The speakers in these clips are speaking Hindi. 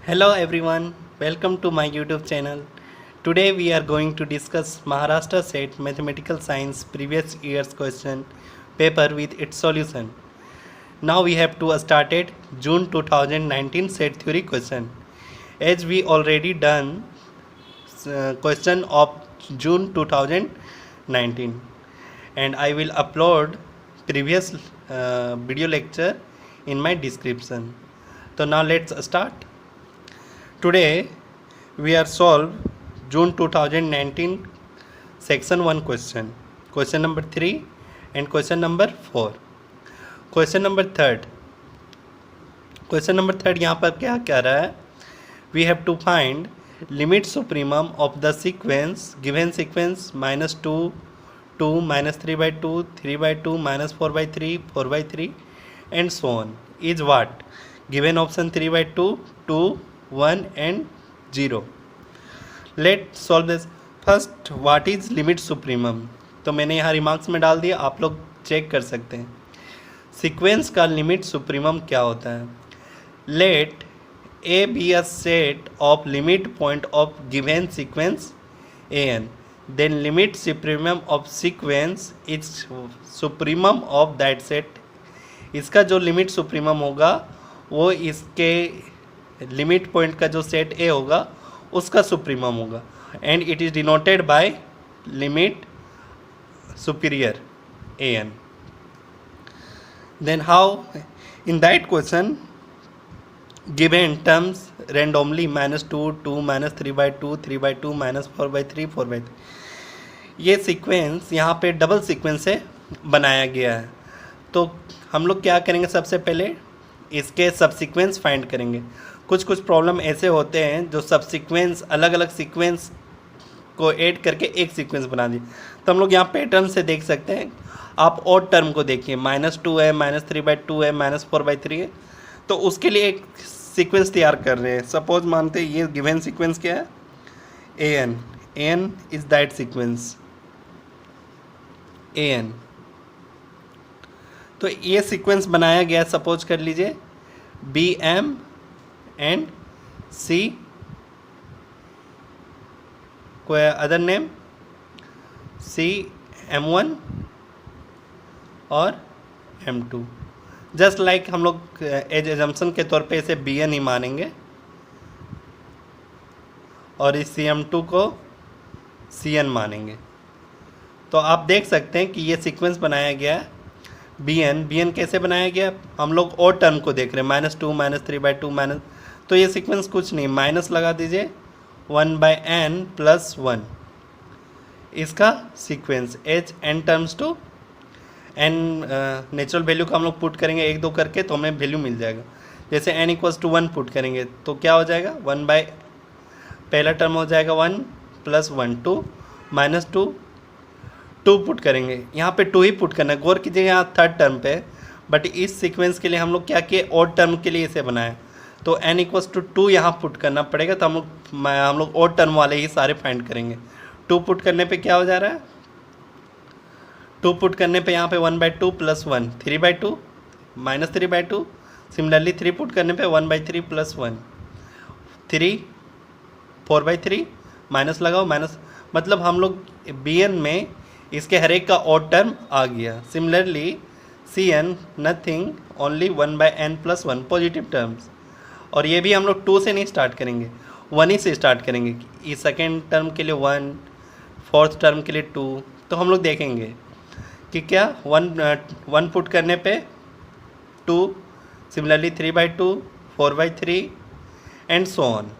Hello everyone, welcome to my YouTube channel. Today we are going to discuss Maharashtra Set Mathematical Science previous year's question paper with its solution. Now we have to started June 2019 set theory question. As we already done question of June 2019 and I will upload previous video lecture in my description. So now let's start. Today we are solve June 2019 section 1 question number 3 and question number 4. question number 3 यहाँ पर क्या कह रहा है? We have to find limit supremum of the sequence given sequence -2 2 -3/2 3/2 -4/3 4/3 and so on is what? Given option 3/2 2 1 and 0. Let's solve this. First, what is limit supremum? तो मैंने यहाँ रिमार्क्स में डाल दिया, आप लोग चेक कर सकते हैं. सीक्वेंस का लिमिट सुप्रीमम क्या होता है? Let A B a set of limit point of given sequence A N, then limit supremum of sequence is supremum of that set. इसका जो लिमिट सुप्रीमम होगा वो इसके लिमिट पॉइंट का जो सेट ए होगा उसका सुप्रीमम होगा and it is denoted by limit superior A N. Then how in that question given terms randomly -2 2 -3/2 3/2 -4/3 4/3. ये सीक्वेंस यहाँ पे डबल सीक्वेंस से बनाया गया है. तो हम लोग क्या करेंगे? सबसे पहले इसके सबसीक्वेंस फाइंड करेंगे. कुछ प्रॉब्लम ऐसे होते हैं जो सबसीक्वेंस अलग अलग सीक्वेंस को ऐड करके एक सीक्वेंस बना दी. तो हम लोग यहाँ पैटर्न से देख सकते हैं. आप ऑड टर्म को देखिए, -2 है -3/2 है -4/3 है. तो उसके लिए एक सीक्वेंस तैयार कर रहे हैं. सपोज मानते हैं ये गिवन सीक्वेंस क्या है? A N is that sequence A N. तो ये सीक्वेंस बनाया गया. सपोज कर लीजिए बी एम एंड सी कोई अदर नेम CM1 और M2. जस्ट लाइक हम लोग एज एजम्पशन के तौर पे इसे BN ही मानेंगे और इस CM2 को CN मानेंगे. तो आप देख सकते हैं कि ये सीक्वेंस बनाया गया है. BN कैसे बनाया गया? हम लोग और टर्म को देख रहे हैं, -2 -3/2 तो ये सीक्वेंस कुछ नहीं, माइनस लगा दीजिए 1/n + 1 इसका sequence H N terms to N. Natural value का हम लोग पुट करेंगे 1 2 करके तो हमें वैल्यू मिल जाएगा. जैसे n = 1 पुट करेंगे तो क्या हो जाएगा? पहला टर्म हो जाएगा 1 + 1 2 -2 2 पुट करेंगे. यहाँ पे 2 ही पुट करना है. गौर कीजिए यहाँ थर्ड टर्म पे, बट इस सीक्वेंस के लिए हम लोग क्या किए? ऑड टर्म के लिए इसे बनाया. तो n = 2 यहाँ पुट करना पड़ेगा. तो हम लोग ऑड टर्म वाले ही सारे फाइंड करेंगे. 2 पुट करने पे क्या हो जा रहा है? 2 पुट करने पे यहाँ पे 1/2 + 1 3/2 -3/2. सिमिलरली 3 पुट करने पे 1/3 + 1 3 4/3 माइनस लगाओ माइनस. मतलब हम लोग BN में इसके हर एक का ऑड टर्म आ गया. Similarly CN nothing only 1/n + 1 positive terms. और ये भी हम लोग 2 से नहीं स्टार्ट करेंगे, 1 ही से स्टार्ट करेंगे. इस सेकेंड टर्म के लिए 1, फोर्थ टर्म के लिए 2. तो हम लोग देखेंगे कि क्या 1 पुट करने पे 2, सिमिलरली 3/2 4/3 एंड सो ऑन.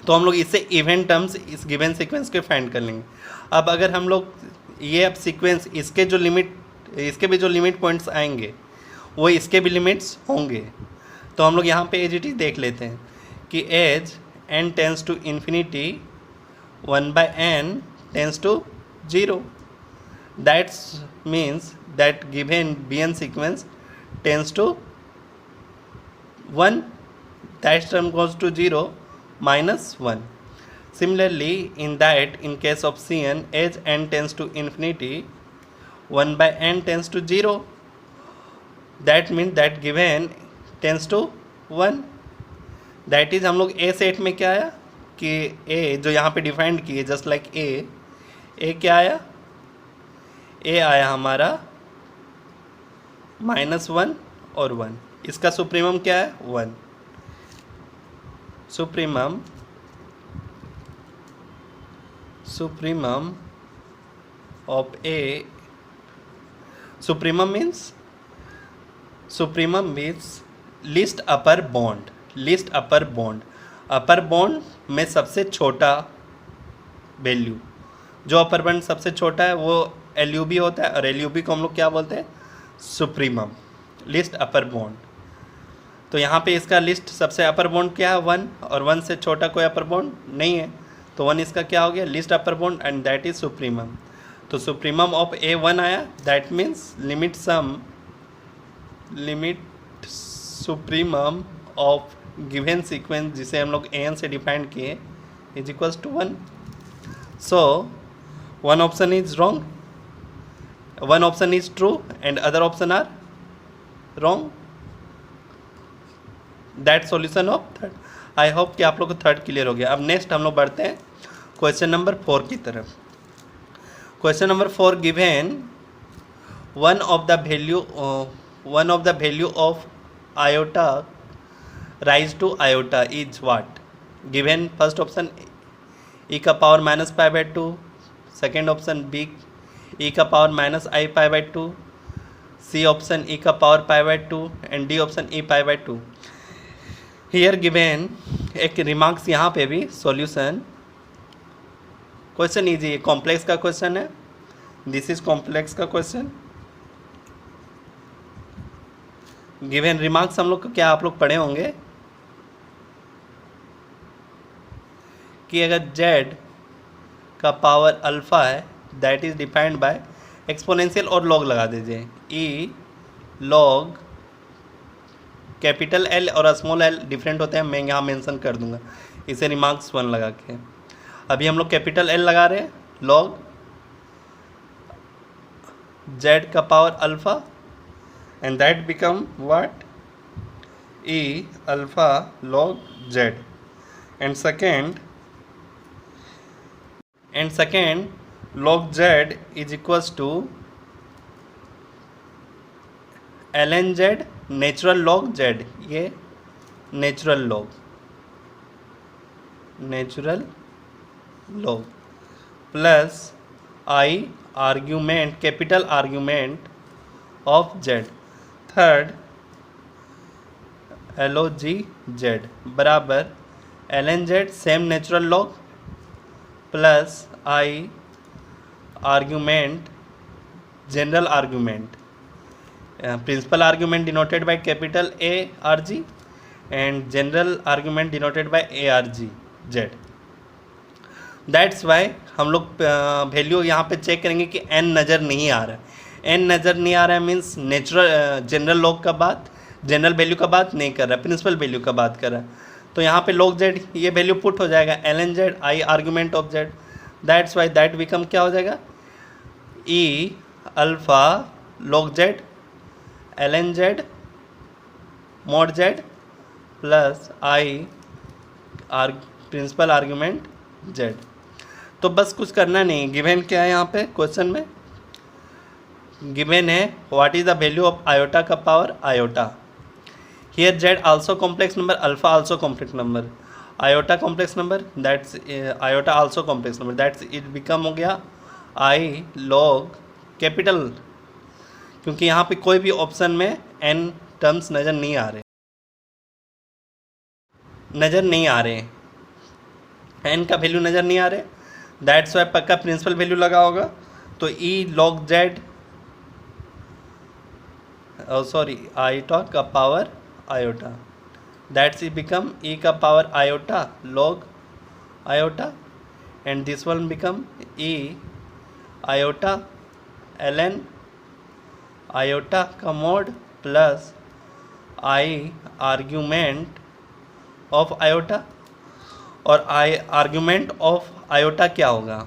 तो हम लोग इससे इवन टर्म्स इस गिवन सीक्वेंस के फाइंड कर लेंगे. अब अगर हम लोग ये अब सीक्वेंस इसके भी जो लिमिट पॉइंट्स आएंगे वो इसके भी लिमिट्स होंगे. तो हम लोग यहाँ पे एज इट इज देख लेते हैं कि as n tends to infinity 1/n tends to 0. That's means that given BN sequence tends to 1. That term goes to 0 -1. Similarly, in case of Cn, as n tends to infinity, 1/n tends to 0. That means that given tends to 1. That is हम लोग ए सेट में क्या आया कि ए जो यहाँ पे डिफाइंड किए जस्ट लाइक ए क्या आया, ए आया हमारा -1 और 1, इसका सुप्रीमम क्या है 1, supremum of A, supremum means list upper bond, upper bond में सबसे छोटा वैल्यू, जो अपर बॉन्ड सबसे छोटा है वो LUB होता है, और LUB को हम लोग क्या बोलते हैं, सुप्रीमम, लिस्ट अपर बॉन्ड। तो यहाँ पे इसका लिस्ट सबसे अपर बॉन्ड क्या है 1, और 1 से छोटा कोई अपर बॉन्ड नहीं है, तो 1 इसका क्या हो गया, least upper bound, and that is supremum. तो सुप्रीमम ऑफ A1 आया, that means limit supremum of given sequence जिसे हम लोग AN से डिफाइंड किए is equals to 1। So one option is wrong, one option is true and other option are wrong. That solution of third. I hope कि आप लोग को थर्ड क्लियर हो गया। अब नेक्स्ट हम लोग बढ़ते हैं क्वेश्चन नंबर 4 की तरफ। Question number 4 given one of the value of iota rise to iota is what? Given first option e का power -π/2, second option B e का power -i π/2, C option e का power π/2 and D option e π/2। Here given एक रिमार्क्स यहाँ पे भी सॉल्यूशन, क्वेश्चन इजी है, कॉम्प्लेक्स का क्वेश्चन है, दिस इज कॉम्प्लेक्स का क्वेश्चन। गिवेन रिमार्क्स हम लोग को क्या आप लोग पढ़े होंगे कि अगर z का पावर अल्फ़ा है that is defined by exponential और लॉग लगा दीजिए, ई लॉग कैपिटल L और स्मॉल l डिफरेंट होते हैं, मैं यहाँ मेंशन कर दूंगा इसे रिमार्क्स 1 लगा के। अभी हम लोग कैपिटल L लगा रहे हैं, लॉग z का power alpha and that become what, e alpha log z, and second log z is equals to ln z natural log z, ये natural log plus i argument capital argument of z, third log z बराबर ln z same natural log plus i argument general argument, principal argument denoted by capital ARG and general argument denoted by ARG z। That's why हम लोग वैल्यू यहाँ पे चेक करेंगे कि n नज़र नहीं आ रहा है, n नज़र नहीं आ रहा है मीन्स नेचुरल जनरल लॉग का बात, जनरल वैल्यू का बात नहीं कर रहा है, प्रिंसिपल वैल्यू का बात कर रहा है। तो यहाँ पे log z ये वैल्यू पुट हो जाएगा ln z i argument of z, that's why that become क्या हो जाएगा, e alpha log z ln z mod z plus i principal argument z। तो बस कुछ करना नहीं, गिवन क्या है यहाँ पे क्वेश्चन में, गिवन है what is the value of iota का power iota, here z also complex number, alpha also complex number, iota complex number, that's iota also complex number, that's it become हो गया आई लॉग कैपिटल, क्योंकि यहाँ पे कोई भी ऑप्शन में n टर्म्स नज़र नहीं आ रहे, n का वैल्यू नज़र नहीं आ रहे, दैट्स वाई पक्का प्रिंसिपल वैल्यू लगा होगा। तो e log z sorry iota का power iota, that's it become e का power iota log iota and this one become e iota ln आयोटा का mod plus i argument of iota, और आई आर्ग्यूमेंट ऑफ आयोटा क्या होगा,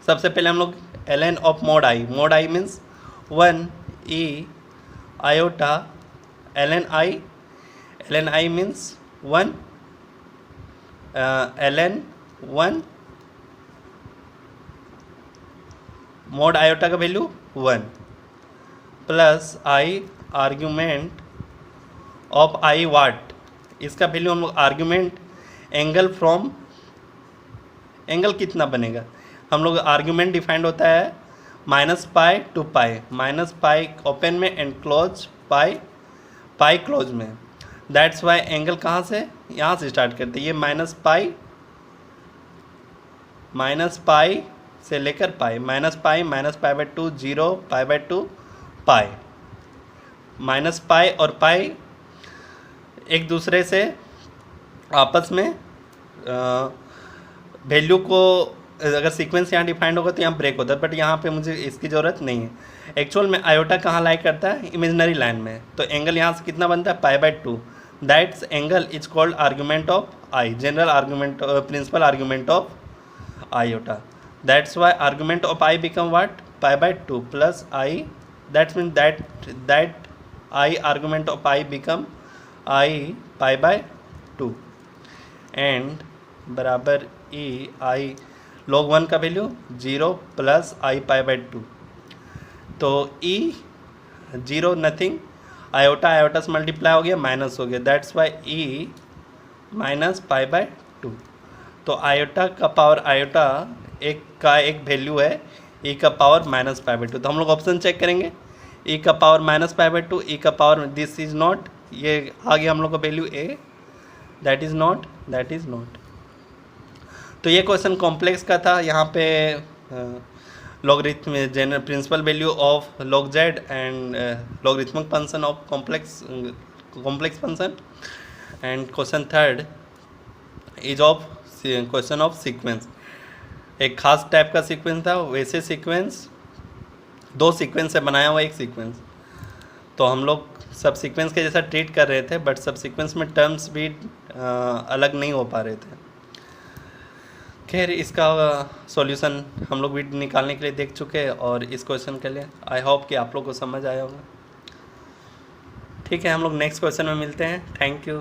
सबसे पहले हम लोग ln of mod i means 1 e iota ln i means 1, ln 1, mod iota का value 1 plus i argument of i what, इसका वैल्यू हम लोग आर्ग्यूमेंट एंगल फ्रॉम, एंगल कितना बनेगा, हम लोग आर्ग्यूमेंट डिफाइंड होता है -पाई टू पाई, -पाई ओपन में and close pi, pi close में। दैट्स वाई एंगल कहाँ से, यहाँ से स्टार्ट करते हैं, ये -पाई से लेकर पाई, -पाई/2 0 पाई/2 पाई, -पाई और पाई एक दूसरे से आपस में वैल्यू को, अगर सीक्वेंस यहाँ डिफाइंड होगा तो यहाँ ब्रेक होता है, बट यहाँ पे मुझे इसकी ज़रूरत नहीं है। एक्चुअल में आयोटा कहाँ लाई करता है, इमेजनरी लाइन में, तो एंगल यहाँ से कितना बनता है पाई/2, that's angle is called argument of i, general argument, principal argument of iota. That's why argument of i become what, पाई/2 plus i, that's mean that i argument of i become i पाई/2 एंड बराबर ई आई log 1 का वैल्यू 0 प्लस आई पाई/2, तो ई 0 नथिंग, आयोटा आयोटा से मल्टीप्लाई हो गया, माइनस हो गया, दैट्स वाई ई -पाई/2। तो आयोटा का पावर, आयोटा एक का एक वैल्यू है ई का पावर -पाई/2, तो हम लोग ऑप्शन चेक करेंगे, ई का पावर -पाई/2, ई का पावर, दिस इज नॉट, ये आ गया हम लोग का value A, that is not, that is not. तो ये क्वेश्चन कॉम्प्लेक्स का था, यहाँ पे logarithm general principle value of log z and logarithmic function of complex function, and question third is of question of sequence, एक खास टाइप का सीक्वेंस था, वैसे सीक्वेंस, दो सीक्वेंस से बनाया हुआ एक सीक्वेंस, तो हम लोग सब सीक्वेंस के जैसा ट्रीट कर रहे थे, बट सब सीक्वेंस में टर्म्स भी अलग नहीं हो पा रहे थे। खैर, इसका सॉल्यूशन हम लोग भी निकालने के लिए देख चुके हैं, और इस क्वेश्चन के लिए आई होप कि आप लोग को समझ आया होगा। ठीक है, हम लोग नेक्स्ट क्वेश्चन में मिलते हैं। Thank you.